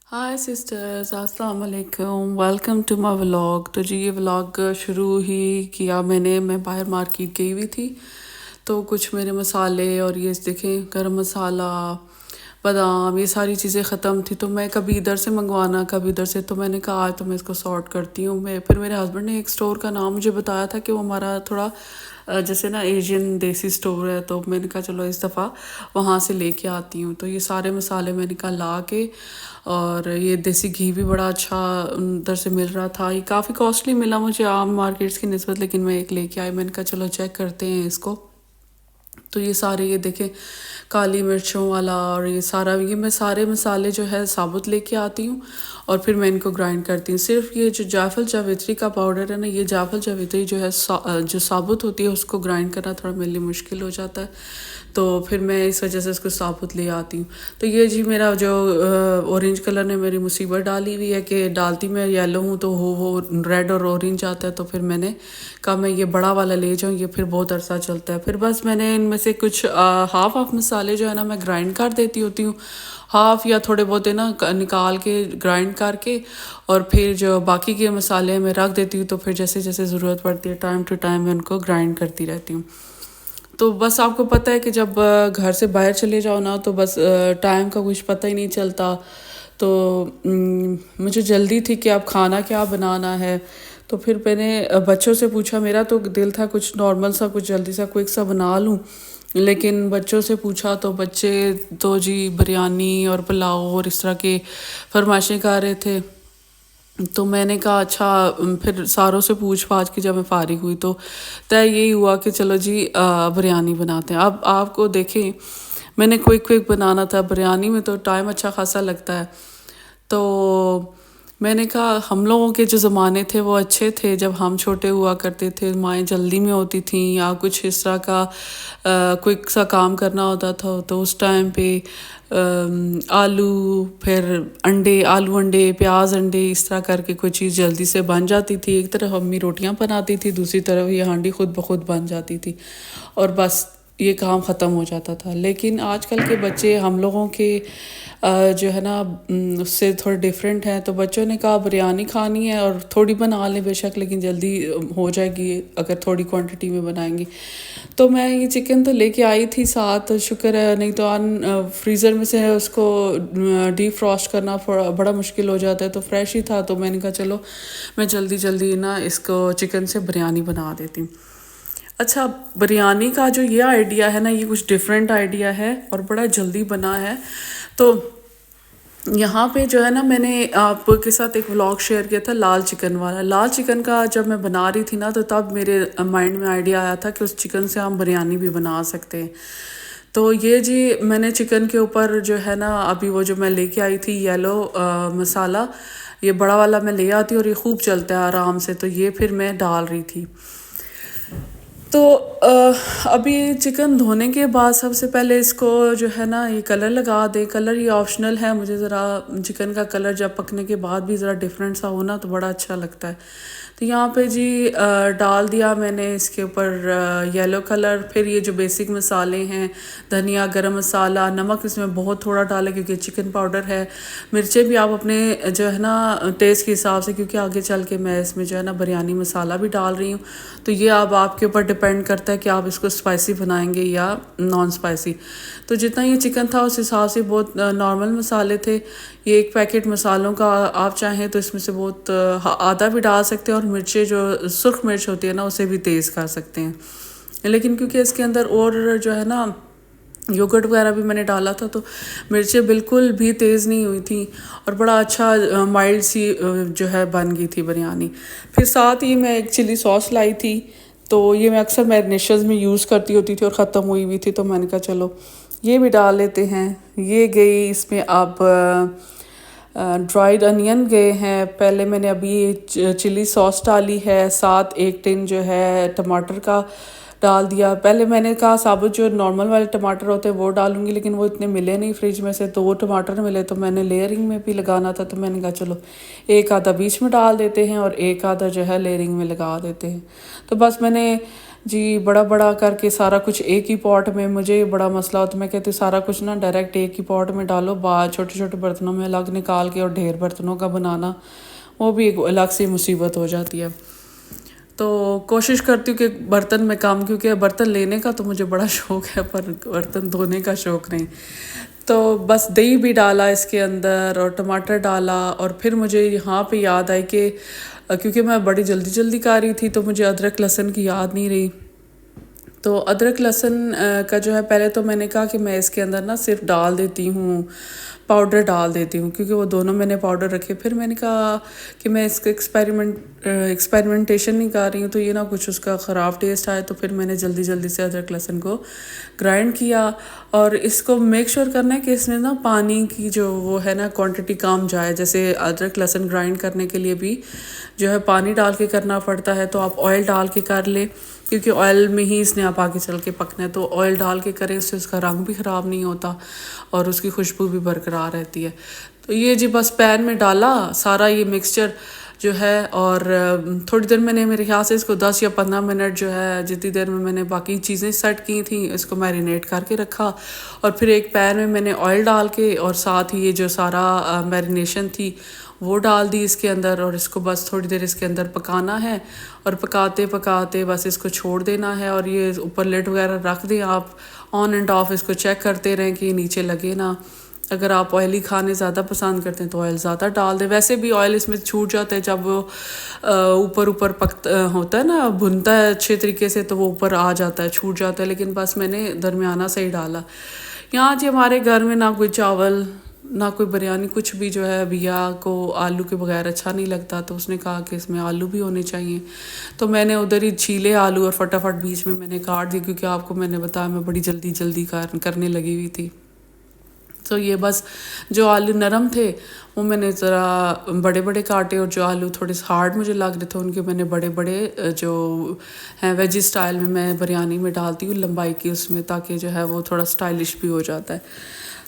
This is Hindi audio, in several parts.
हाय सिस्टर्स, अस्सलाम वालेकुम। Welcome to my vlog. तो जी ये व्लॉग शुरू ही किया मैंने, मैं बाहर मार्केट गई हुई थी तो कुछ मेरे मसाले और ये देखें गरम मसाला, बादाम, ये सारी चीज़ें ख़त्म थी तो मैं कभी इधर से मंगवाना कभी इधर से, तो मैंने कहा आज तो मैं इसको सॉर्ट करती हूँ। मैं फिर मेरे हस्बैंड ने एक स्टोर का नाम मुझे बताया था कि वो हमारा थोड़ा जैसे ना एशियन देसी स्टोर है, तो मैंने कहा चलो इस दफ़ा वहाँ से लेके आती हूँ। तो ये सारे मसाले मैंने कहा ला के, और ये देसी घी भी बड़ा अच्छा उधर से मिल रहा था। ये काफ़ी कॉस्टली मिला मुझे आम मार्केट्स की निस्बत, लेकिन मैं एक लेके आई। मैंने कहा चलो चेक करते हैं इसको। तो ये सारे ये देखें काली मिर्चों वाला, और ये सारा ये मैं सारे मसाले जो है साबुत लेके आती हूँ और फिर मैं इनको ग्राइंड करती हूँ। सिर्फ ये जो जायफल जावित्री का पाउडर है ना, ये जायफल जावित्री जो है जो साबुत होती है उसको ग्राइंड करना थोड़ा मेरे लिए मुश्किल हो जाता है, तो फिर मैं इस वजह से इसको साबुत ले आती हूँ। तो ये जी मेरा जो ऑरेंज कलर ने मेरी मुसीबत डाली हुई है कि डालती मैं येलो हूँ तो वो रेड और ऑरेंज आता है, तो फिर मैंने कहा मैं ये बड़ा वाला ले जाऊँ, ये फिर बहुत अरसा चलता है। फिर बस मैंने इनमें से कुछ हाफ मसाले जो है ना मैं ग्राइंड कर देती होती हूँ, हाफ या थोड़े बहुत है ना निकाल के ग्राइंड करके, और फिर जो बाकी के मसाले मैं रख देती हूँ। तो फिर जैसे जैसे ज़रूरत पड़ती है टाइम टू टाइम मैं उनको ग्राइंड करती रहती हूँ। तो बस आपको पता है कि जब घर से बाहर चले जाओ ना तो बस टाइम का कुछ पता ही नहीं चलता। तो मुझे जल्दी थी कि अब खाना क्या बनाना है, तो फिर मैंने बच्चों से पूछा। मेरा तो दिल था कुछ नॉर्मल सा, कुछ जल्दी सा क्विक सा बना लूँ, लेकिन बच्चों से पूछा तो बच्चे तो जी बिरयानी और पुलाव और इस तरह के फरमाइशें कर रहे थे। तो मैंने कहा अच्छा, फिर सारों से पूछ पाछ के जब मैं फारिग हुई तो तय यही हुआ कि चलो जी बिरयानी बनाते हैं। अब आपको देखें, मैंने क्विक क्विक बनाना था, बिरयानी में तो टाइम अच्छा खासा लगता है। तो मैंने कहा हम लोगों के जो ज़माने थे वो अच्छे थे, जब हम छोटे हुआ करते थे, माएँ जल्दी में होती थी या कुछ इस तरह का क्विक सा काम करना होता था, तो उस टाइम पे आलू, फिर अंडे, आलू अंडे, प्याज अंडे, इस तरह करके कोई चीज़ जल्दी से बन जाती थी। एक तरफ अम्मी रोटियां बनाती थी, दूसरी तरफ ये हांडी खुद ब खुद बन जाती थी और बस ये काम ख़त्म हो जाता था। लेकिन आजकल के बच्चे हम लोगों के जो है ना उससे थोड़े डिफरेंट हैं। तो बच्चों ने कहा बिरयानी खानी है और थोड़ी बना लें बेशक, लेकिन जल्दी हो जाएगी अगर थोड़ी क्वांटिटी में बनाएंगी। तो मैं ये चिकन तो लेके आई थी साथ, शुक्र है, नहीं तो फ्रीज़र में से उसको डीप फ्रॉस्ट करना बड़ा मुश्किल हो जाता है। तो फ्रेश ही था, तो मैंने कहा चलो मैं जल्दी जल्दी ना इसको चिकन से बिरयानी बना देती हूँ। अच्छा, बिरयानी का जो ये आइडिया है ना, ये कुछ डिफरेंट आइडिया है और बड़ा जल्दी बना है। तो यहाँ पे जो है ना, मैंने आपके साथ एक व्लॉग शेयर किया था लाल चिकन वाला। लाल चिकन का जब मैं बना रही थी ना, तो तब मेरे माइंड में आइडिया आया था कि उस चिकन से हम बिरयानी भी बना सकते हैं। तो ये जी मैंने चिकन के ऊपर जो है ना, अभी वो जो मैं लेके आई थी येलो मसाला, ये बड़ा वाला मैं ले आती हूँ और ये खूब चलता है आराम से, तो ये फिर मैं डाल रही थी। तो अभी चिकन धोने के बाद सबसे पहले इसको जो है ना ये कलर लगा दे। कलर ये ऑप्शनल है, मुझे ज़रा चिकन का कलर जब पकने के बाद भी ज़रा डिफरेंट सा होना तो बड़ा अच्छा लगता है। तो यहाँ पे जी डाल दिया मैंने इसके ऊपर येलो कलर। फिर ये जो बेसिक मसाले हैं, धनिया, गरम मसाला, नमक इसमें बहुत थोड़ा डालें क्योंकि चिकन पाउडर है। मिर्चें भी आप अपने जो है ना टेस्ट के हिसाब से, क्योंकि आगे चल के मैं इसमें जो है ना बिरयानी मसाला भी डाल रही हूँ, तो ये अब आपके ऊपर डिपेंड करता है कि आप इसको स्पाइसी बनाएंगे या नॉन स्पाइसी। तो जितना ये चिकन था उस हिसाब से बहुत नॉर्मल मसाले थे। ये एक पैकेट मसालों का आप चाहें तो इसमें से बहुत आधा भी डाल सकते हैं, और मिर्चें जो सुर्ख मिर्च होती है ना उसे भी तेज़ कर सकते हैं। लेकिन क्योंकि इसके अंदर और जो है ना योगर्ट वगैरह भी मैंने डाला था, तो मिर्चें बिल्कुल भी तेज़ नहीं हुई थी और बड़ा अच्छा माइल्ड सी जो है बन गई थी बिरयानी। फिर साथ ही मैं एक चिली सॉस लाई थी, तो ये मैं अक्सर मैरिनेशंस में यूज़ करती होती थी और ख़त्म हुई हुई थी, तो मैंने कहा चलो ये भी डाल लेते हैं। ये गई इसमें अब ड्राइड अनियन गए हैं। पहले मैंने अभी चिली सॉस डाली है, साथ एक टिन जो है टमाटर का डाल दिया। पहले मैंने कहा साबुत जो नॉर्मल वाले टमाटर होते हैं वो डालूंगी, लेकिन वो इतने मिले नहीं फ्रिज में से, तो वो टमाटर मिले तो मैंने लेयरिंग में भी लगाना था, तो मैंने कहा चलो एक आधा बीच में डाल देते हैं और एक आधा जो है लेयरिंग में लगा देते हैं। तो बस मैंने जी बड़ा बड़ा करके सारा कुछ एक ही पॉट में, मुझे बड़ा मसला होता है। मैं कहती हूँ सारा कुछ ना डायरेक्ट एक ही पॉट में डालो, बाद छोटे छोटे बर्तनों में अलग निकाल के और ढेर बर्तनों का बनाना वो भी एक अलग सी मुसीबत हो जाती है। तो कोशिश करती हूँ कि बर्तन में कम, क्योंकि बर्तन लेने का तो मुझे बड़ा शौक है पर बर्तन धोने का शौक नहीं। तो बस दही भी डाला इसके अंदर और टमाटर डाला, और फिर मुझे यहाँ पे याद आई कि क्योंकि मैं बड़ी जल्दी जल्दी कर रही थी तो मुझे अदरक लहसुन की याद नहीं रही। तो अदरक लहसुन का जो है, पहले तो मैंने कहा कि मैं इसके अंदर ना सिर्फ डाल देती हूँ, पाउडर डाल देती हूँ, क्योंकि वो दोनों मैंने पाउडर रखे। फिर मैंने कहा कि मैं इसका एक्सपेरिमेंटेशन नहीं कर रही हूँ तो ये ना कुछ उसका ख़राब टेस्ट आए, तो फिर मैंने जल्दी जल्दी से अदरक लहसुन को ग्राइंड किया। और इसको मेक श्योर करना है कि इसमें ना पानी की जो वो है ना क्वांटिटी कम जाए। जैसे अदरक लहसुन ग्राइंड करने के लिए भी जो है पानी डाल के करना पड़ता है, तो आप ऑयल डाल के कर ले, क्योंकि ऑयल में ही इसने आप आगे चल के पकना है। तो ऑयल डाल के करें, उससे उसका रंग भी ख़राब नहीं होता और उसकी खुशबू भी बरकरार रहती है। तो ये जी बस पैन में डाला सारा ये मिक्सचर जो है, और थोड़ी देर मैंने, मेरे ख्याल से इसको 10 या 15 मिनट जो है, जितनी देर में मैंने बाकी चीज़ें सेट की थी इसको मैरिनेट करके रखा। और फिर एक पैन में मैंने ऑयल डाल के और साथ ही ये जो सारा मैरिनेशन थी वो डाल दी इसके अंदर, और इसको बस थोड़ी देर इसके अंदर पकाना है। और पकाते पकाते बस इसको छोड़ देना है, और ये ऊपर लिड वगैरह रख दें आप, ऑन एंड ऑफ इसको चेक करते रहें कि नीचे लगे ना। अगर आप ऑयली खाने ज़्यादा पसंद करते हैं तो ऑयल ज़्यादा डाल दें। वैसे भी ऑयल इसमें छूट जाता है जब वो ऊपर ऊपर होता है ना, भुनता है अच्छे तरीके से, तो वो ऊपर आ जाता है, छूट जाता है। लेकिन बस मैंने दरमियाना से ही डाला। यहाँ जी हमारे घर में ना कोई चावल ना कोई बिरयानी, कुछ भी जो है, भैया को आलू के बगैर अच्छा नहीं लगता, तो उसने कहा कि इसमें आलू भी होने चाहिए। तो मैंने उधर ही छीले आलू और फटाफट बीच में मैंने काट दी, क्योंकि आपको मैंने बताया मैं बड़ी जल्दी जल्दी करने लगी हुई थी। तो ये बस जो आलू नरम थे वो मैंने ज़रा बड़े बड़े काटे, और जो आलू थोड़े से हार्ड मुझे लग रहे थे उनके मैंने बड़े बड़े जो हैं वेजी स्टाइल में मैं बिरयानी में डालती हूँ लंबाई की उसमें, ताकि जो है वो थोड़ा स्टाइलिश भी हो जाता है।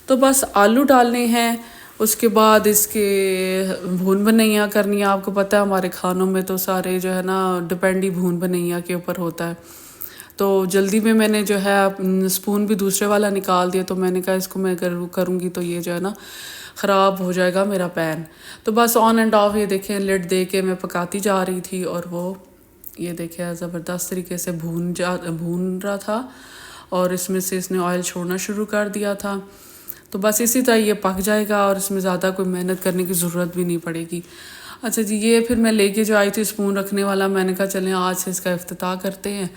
तो बस आलू डालने हैं, उसके बाद इसके भून भुनैया करनी है। आपको पता है हमारे खानों में तो सारे जो है ना डिपेंड ही भून भुनैया के ऊपर होता है। तो जल्दी में मैंने जो है स्पून भी दूसरे वाला निकाल दिया, तो मैंने कहा इसको मैं करूँगी तो ये जो है ना ख़राब हो जाएगा मेरा पैन। तो बस ऑन एंड ऑफ ये देखें लिड दे के मैं पकाती जा रही थी, और वो ये देखें ज़बरदस्त तरीके से भून रहा था, और इसमें से इसने ऑयल छोड़ना शुरू कर दिया था। तो बस इसी तरह ये पक जाएगा, और इसमें ज़्यादा कोई मेहनत करने की ज़रूरत भी नहीं पड़ेगी। अच्छा जी, ये फिर मैं लेके जो आई थी स्पून रखने वाला, मैंने कहा चलें आज से इसका इफ्तिताह करते हैं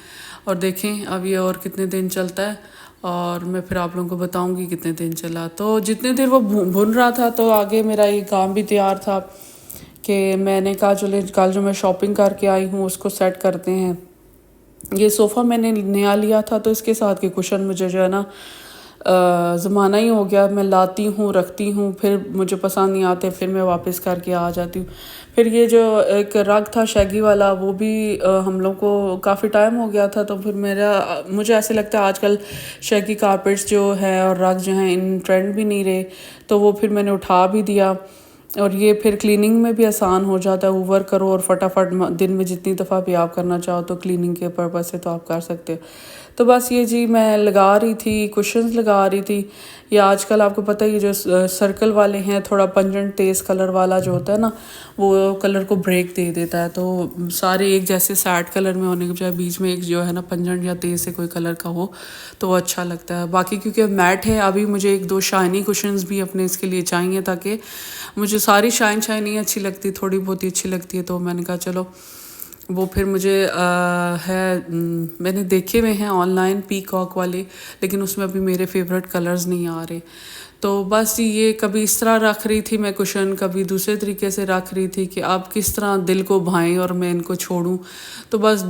और देखें अब ये और कितने दिन चलता है, और मैं फिर आप लोगों को बताऊंगी कितने दिन चला। तो जितने देर वो भुन रहा था तो आगे मेरा ये काम भी तैयार था कि मैंने कहा चले कल जो मैं शॉपिंग करके आई हूँ उसको सेट करते हैं। ये सोफ़ा मैंने नया लिया था, तो इसके साथ के कुशन मुझे जो है ना ज़माना ही हो गया, मैं लाती हूँ रखती हूँ, फिर मुझे पसंद नहीं आते, फिर मैं वापस करके आ जाती हूँ। फिर ये जो एक रग था शैगी वाला वो भी हम लोग को काफ़ी टाइम हो गया था, तो फिर मुझे ऐसे लगता है आजकल शैगी कारपेट्स जो है और रग जो हैं इन ट्रेंड भी नहीं रहे, तो वो फिर मैंने उठा भी दिया। और ये फिर क्लीनिंग में भी आसान हो जाता है, ओवर करो और फटाफट दिन में जितनी दफ़ा भी आप करना चाहो तो क्लीनिंग के पर्पज़ से तो आप कर सकते हो। तो बस ये जी मैं लगा रही थी, कुशन्स लगा रही थी। या आजकल आपको पता है ये जो सर्कल वाले हैं, थोड़ा पंजेंट तेज़ कलर वाला जो होता है ना, वो कलर को ब्रेक दे देता है। तो सारे एक जैसे सैड कलर में होने के बजाय बीच में एक जो है ना पंजेंट या तेज़ से कोई कलर का हो तो वो अच्छा लगता है। बाकी क्योंकि मैट है, अभी मुझे एक दो शाइनी कुशन्स भी अपने इसके लिए चाहिए, ताकि मुझे सारी शाइन नहीं अच्छी लगती, थोड़ी बहुत ही अच्छी लगती है। तो मैंने कहा चलो वो फिर मुझे मैंने देखे हुए हैं ऑनलाइन पीकॉक वाले, लेकिन उसमें अभी मेरे फेवरेट कलर्स नहीं आ रहे। तो बस ये कभी इस तरह रख रही थी मैं कुशन, कभी दूसरे तरीके से रख रही थी कि आप किस तरह दिल को भाएं और मैं इनको छोड़ूं। तो बस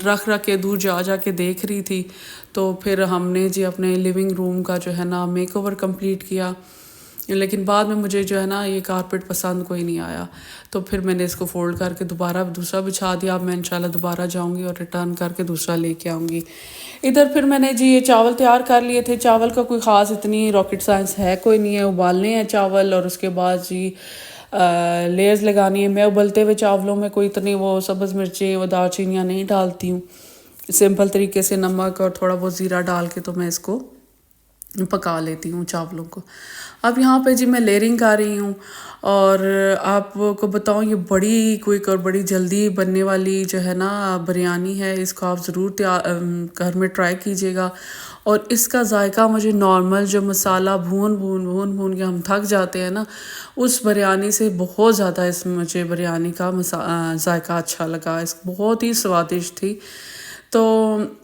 रख रख के दूर जा जा के देख रही थी। तो फिर हमने जी अपने लिविंग रूम का जो है ना मेकओवर कंप्लीट किया, लेकिन बाद में मुझे जो है ना ये कारपेट पसंद कोई नहीं आया, तो फिर मैंने इसको फोल्ड करके दोबारा दूसरा बिछा दिया। अब मैं इंशाल्लाह दोबारा जाऊंगी और रिटर्न करके दूसरा लेके आऊँगी। इधर फिर मैंने जी ये चावल तैयार कर लिए थे। चावल का कोई ख़ास इतनी रॉकेट साइंस है कोई नहीं है, उबालने हैं चावल और उसके बाद जी लेयर्स लगानी है। मैं उबलते हुए चावलों में कोई इतनी वो सब्ज़ मिर्चें वो दालचीनियाँ नहीं डालती हूँ, सिंपल तरीके से नमक और थोड़ा बहुत ज़ीरा डाल के तो मैं इसको पका लेती हूँ चावलों को। अब यहाँ पे जी मैं लेयरिंग कर रही हूँ और आपको बताऊँ ये बड़ी क्विक और बड़ी जल्दी बनने वाली जो है ना बिरयानी है। इसको आप ज़रूर घर में ट्राई कीजिएगा। और इसका जायका मुझे नॉर्मल जो मसाला भून के हम थक जाते हैं ना, उस बिरयानी से बहुत ज़्यादा इस मुझे बिरयानी का जायका अच्छा लगा। इस बहुत ही स्वादिष्ट थी। तो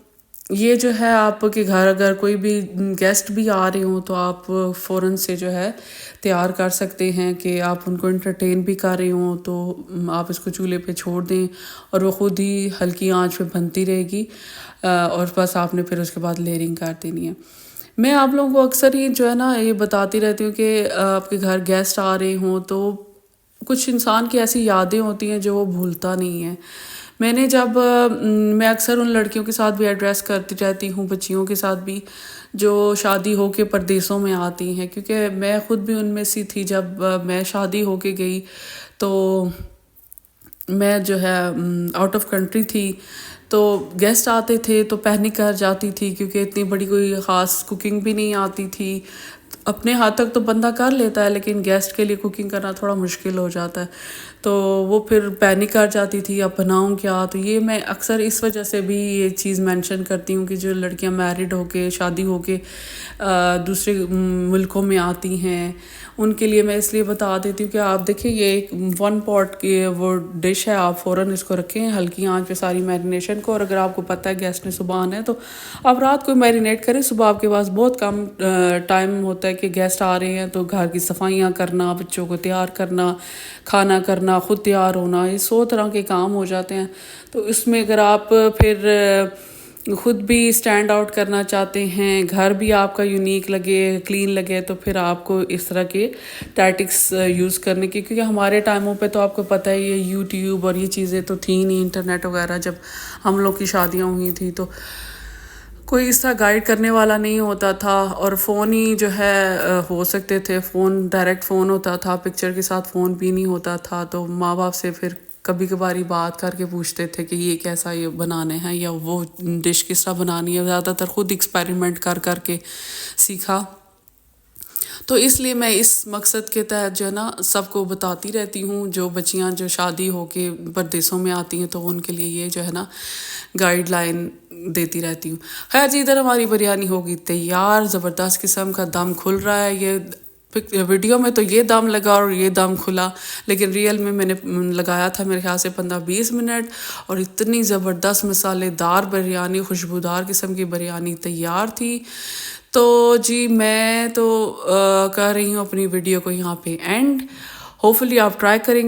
ये जो है आपके घर अगर कोई भी गेस्ट भी आ रहे हों तो आप फ़ौरन से जो है तैयार कर सकते हैं कि आप उनको एंटरटेन भी कर रहे हों तो आप इसको चूल्हे पे छोड़ दें और वो ख़ुद ही हल्की आंच पे बनती रहेगी। और बस आपने फिर उसके बाद लेयरिंग कर देनी है। मैं आप लोगों को अक्सर ही जो है ना ये बताती रहती हूँ कि आपके घर गेस्ट आ रहे हों तो कुछ इंसान की ऐसी यादें होती हैं जो वो भूलता नहीं है। मैंने जब मैं अक्सर उन लड़कियों के साथ भी एड्रेस करती रहती हूँ, बच्चियों के साथ भी जो शादी होके परदेसों में आती हैं, क्योंकि मैं ख़ुद भी उनमें से थी। जब मैं शादी होके गई तो मैं जो है आउट ऑफ कंट्री थी, तो गेस्ट आते थे तो पैनिक कर जाती थी क्योंकि इतनी बड़ी कोई ख़ास कुकिंग भी नहीं आती थी। अपने हाथ तक तो बंदा कर लेता है लेकिन गेस्ट के लिए कुकिंग करना थोड़ा मुश्किल हो जाता है। तो वो फिर पैनिक कर जाती थी अब बनाऊँ क्या। तो ये मैं अक्सर इस वजह से भी ये चीज़ मेंशन करती हूँ कि जो लड़कियां मैरिड होके शादी होके दूसरे मुल्कों में आती हैं उनके लिए मैं इसलिए बता देती हूँ कि आप देखिए ये एक 1 पॉट की वो डिश है। आप फ़ौरन इसको रखें हल्की आंच पे सारी मैरिनेशन को। और अगर आपको पता है गेस्ट ने सुबह आना है तो आप रात को मैरिनेट करें। सुबह आपके पास बहुत कम टाइम होता है कि गेस्ट आ रहे हैं तो घर की सफाइयाँ करना, बच्चों को तैयार करना, खाना करना, ख़ुद तैयार होना, ये 100 तरह के काम हो जाते हैं। तो इसमें अगर आप फिर ख़ुद भी स्टैंड आउट करना चाहते हैं, घर भी आपका यूनिक लगे, क्लीन लगे, तो फिर आपको इस तरह के टैक्टिक्स यूज़ करने की, क्योंकि हमारे टाइमों पे तो आपको पता है ये यूट्यूब और ये चीज़ें तो थी नहीं, इंटरनेट वगैरह जब हम लोग की शादियाँ हुई थी तो कोई इस तरह गाइड करने वाला नहीं होता था। और फ़ोन ही जो है हो सकते थे, फ़ोन डायरेक्ट फ़ोन होता था, पिक्चर के साथ फ़ोन भी नहीं होता था। तो माँ बाप से फिर कभी कभारी बात करके पूछते थे कि ये कैसा ये बनाने हैं या वो डिश किस तरह बनानी है। ज़्यादातर ख़ुद एक्सपेरिमेंट कर करके सीखा। तो इसलिए मैं इस मकसद के तहत जो है ना सबको बताती रहती हूँ। जो बच्चियाँ जो शादी होके परदेसों में आती हैं तो उनके लिए ये जो है ना गाइडलाइन देती रहती हूँ। खैर जी, इधर हमारी बिरयानी होगी तैयार, ज़बरदस्त किस्म का दम खुल रहा है। ये वीडियो में तो ये दम लगा और ये दम खुला, लेकिन रियल में मैंने लगाया था मेरे ख्याल से 15-20 मिनट। और इतनी ज़बरदस्त मसालेदार बिरयानी, खुशबूदार किस्म की बिरयानी तैयार थी। तो जी मैं तो कर रही हूँ अपनी वीडियो को यहाँ पे एंड। होपफुली आप ट्राई करेंगे।